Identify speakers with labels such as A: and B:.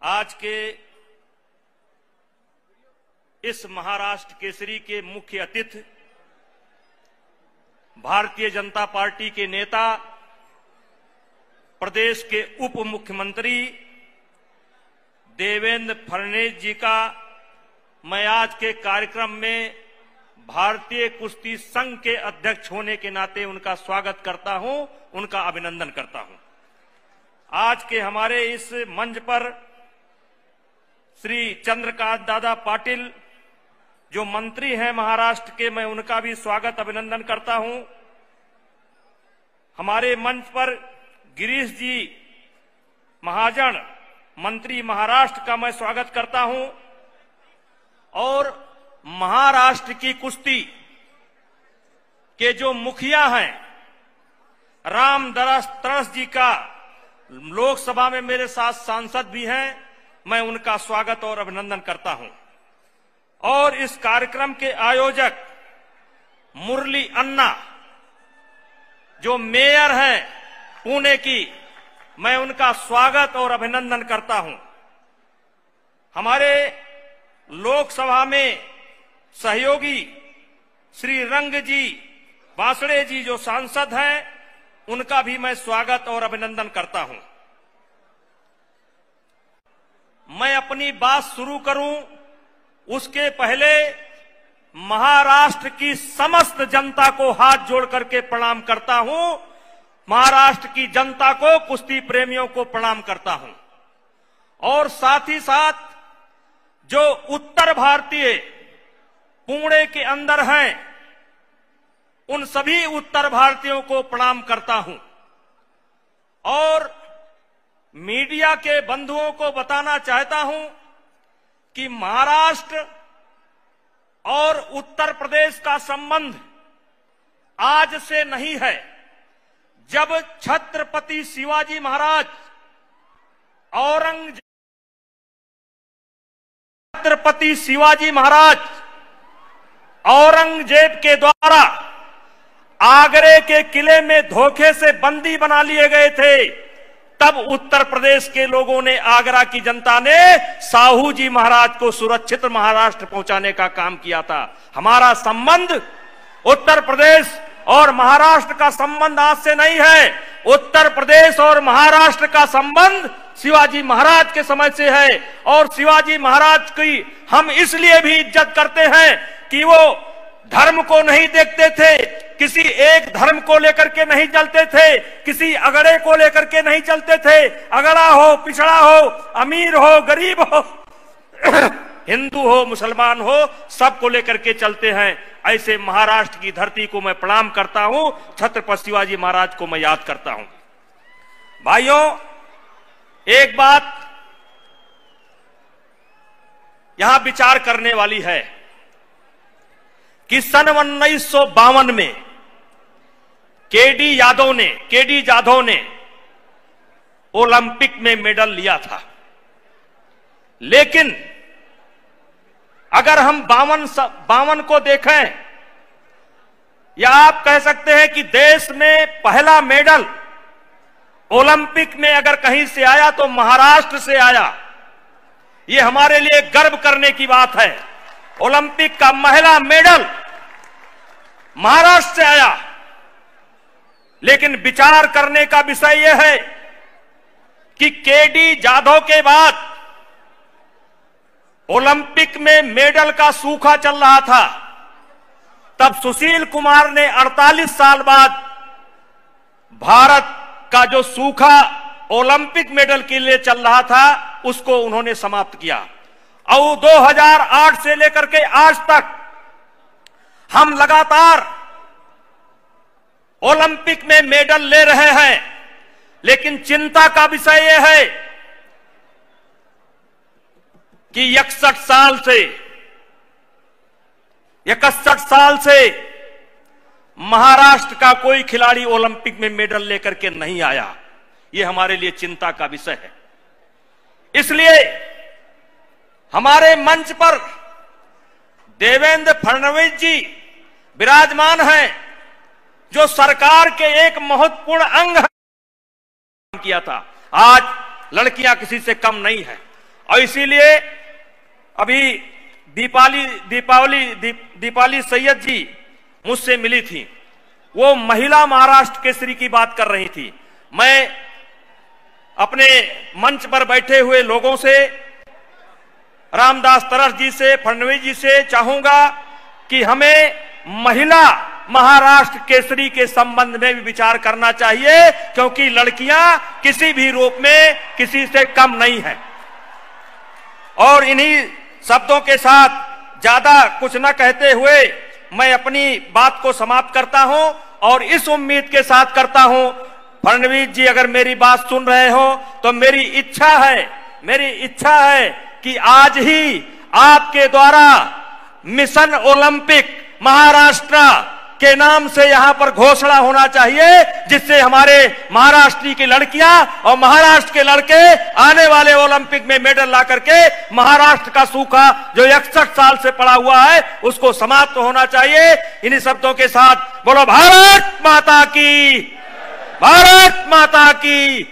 A: आज के इस महाराष्ट्र केसरी के मुख्य अतिथि भारतीय जनता पार्टी के नेता, प्रदेश के उप मुख्यमंत्री देवेंद्र फडणवीस जी का मैं आज के कार्यक्रम में भारतीय कुश्ती संघ के अध्यक्ष होने के नाते उनका स्वागत करता हूं, उनका अभिनंदन करता हूं। आज के हमारे इस मंच पर श्री चंद्रकांत दादा पाटिल जो मंत्री हैं महाराष्ट्र के, मैं उनका भी स्वागत अभिनंदन करता हूं। हमारे मंच पर गिरीश जी महाजन मंत्री महाराष्ट्र का मैं स्वागत करता हूं और महाराष्ट्र की कुश्ती के जो मुखिया हैं राम तरस जी का लोकसभा में मेरे साथ सांसद भी हैं, मैं उनका स्वागत और अभिनंदन करता हूं। और इस कार्यक्रम के आयोजक मुरली अन्ना जो मेयर हैं पुणे की, मैं उनका स्वागत और अभिनंदन करता हूं। हमारे लोकसभा में सहयोगी श्री रंग जी बांसड़े जी जो सांसद हैं, उनका भी मैं स्वागत और अभिनंदन करता हूं। मैं अपनी बात शुरू करूं उसके पहले महाराष्ट्र की समस्त जनता को हाथ जोड़ करके प्रणाम करता हूं। महाराष्ट्र की जनता को, कुश्ती प्रेमियों को प्रणाम करता हूं और साथ ही साथ जो उत्तर भारतीय पुणे के अंदर हैं, उन सभी उत्तर भारतीयों को प्रणाम करता हूं और मीडिया के बंधुओं को बताना चाहता हूं कि महाराष्ट्र और उत्तर प्रदेश का संबंध आज से नहीं है। जब छत्रपति शिवाजी महाराज औरंगजेब के द्वारा आगरे के किले में धोखे से बंदी बना लिए गए थे, तब उत्तर प्रदेश के लोगों ने, आगरा की जनता ने साहू जी महाराज को सुरक्षित महाराष्ट्र पहुंचाने का काम किया था। हमारा संबंध उत्तर प्रदेश और महाराष्ट्र का संबंध आज से नहीं है। उत्तर प्रदेश और महाराष्ट्र का संबंध शिवाजी महाराज के समय से है और शिवाजी महाराज की हम इसलिए भी इज्जत करते हैं कि वो धर्म को नहीं देखते थे, किसी एक धर्म को लेकर के नहीं चलते थे, किसी अगड़े को लेकर के नहीं चलते थे। अगड़ा हो, पिछड़ा हो, अमीर हो, गरीब हो, हिंदू हो, मुसलमान हो, सबको लेकर के चलते हैं। ऐसे महाराष्ट्र की धरती को मैं प्रणाम करता हूं, छत्रपति शिवाजी महाराज को मैं याद करता हूं। भाइयों, एक बात यहां विचार करने वाली है कि सन 1952 में केडी जाधव ने ओलंपिक में मेडल लिया था, लेकिन अगर हम 52 को देखें, या आप कह सकते हैं कि देश में पहला मेडल ओलंपिक में अगर कहीं से आया तो महाराष्ट्र से आया। ये हमारे लिए गर्व करने की बात है। ओलंपिक का पहला मेडल महाराष्ट्र से आया। लेकिन विचार करने का विषय यह है कि केडी जाधव के बाद ओलंपिक में मेडल का सूखा चल रहा था, तब सुशील कुमार ने 48 साल बाद भारत का जो सूखा ओलंपिक मेडल के लिए चल रहा था, उसको उन्होंने समाप्त किया। और 2008 से लेकर के आज तक हम लगातार ओलंपिक में मेडल ले रहे हैं। लेकिन चिंता का विषय यह है कि 61 साल से महाराष्ट्र का कोई खिलाड़ी ओलंपिक में मेडल लेकर के नहीं आया। यह हमारे लिए चिंता का विषय है। इसलिए हमारे मंच पर देवेंद्र फडणवीस जी विराजमान हैं, जो सरकार के एक महत्वपूर्ण अंग किया था। आज लड़कियां किसी से कम नहीं है। और इसीलिए अभी दीपाली सैयद जी मुझसे मिली थी, वो महिला महाराष्ट्र केसरी की बात कर रही थी। मैं अपने मंच पर बैठे हुए लोगों से, रामदास तरस जी से, फडणवीस जी से चाहूंगा कि हमें महिला महाराष्ट्र केसरी के संबंध में भी विचार करना चाहिए, क्योंकि लड़कियां किसी भी रूप में किसी से कम नहीं है। और इन्हीं शब्दों के साथ ज्यादा कुछ न कहते हुए मैं अपनी बात को समाप्त करता हूं और इस उम्मीद के साथ करता हूं, फडणवीस जी अगर मेरी बात सुन रहे हो तो मेरी इच्छा है कि आज ही आपके द्वारा मिशन ओलंपिक महाराष्ट्र के नाम से यहां पर घोषणा होना चाहिए, जिससे हमारे महाराष्ट्र की लड़कियां और महाराष्ट्र के लड़के आने वाले ओलंपिक में मेडल ला करके महाराष्ट्र का सूखा जो 61 साल से पड़ा हुआ है उसको समाप्त होना चाहिए। इन्हीं शब्दों के साथ बोलो भारत माता की, भारत माता की।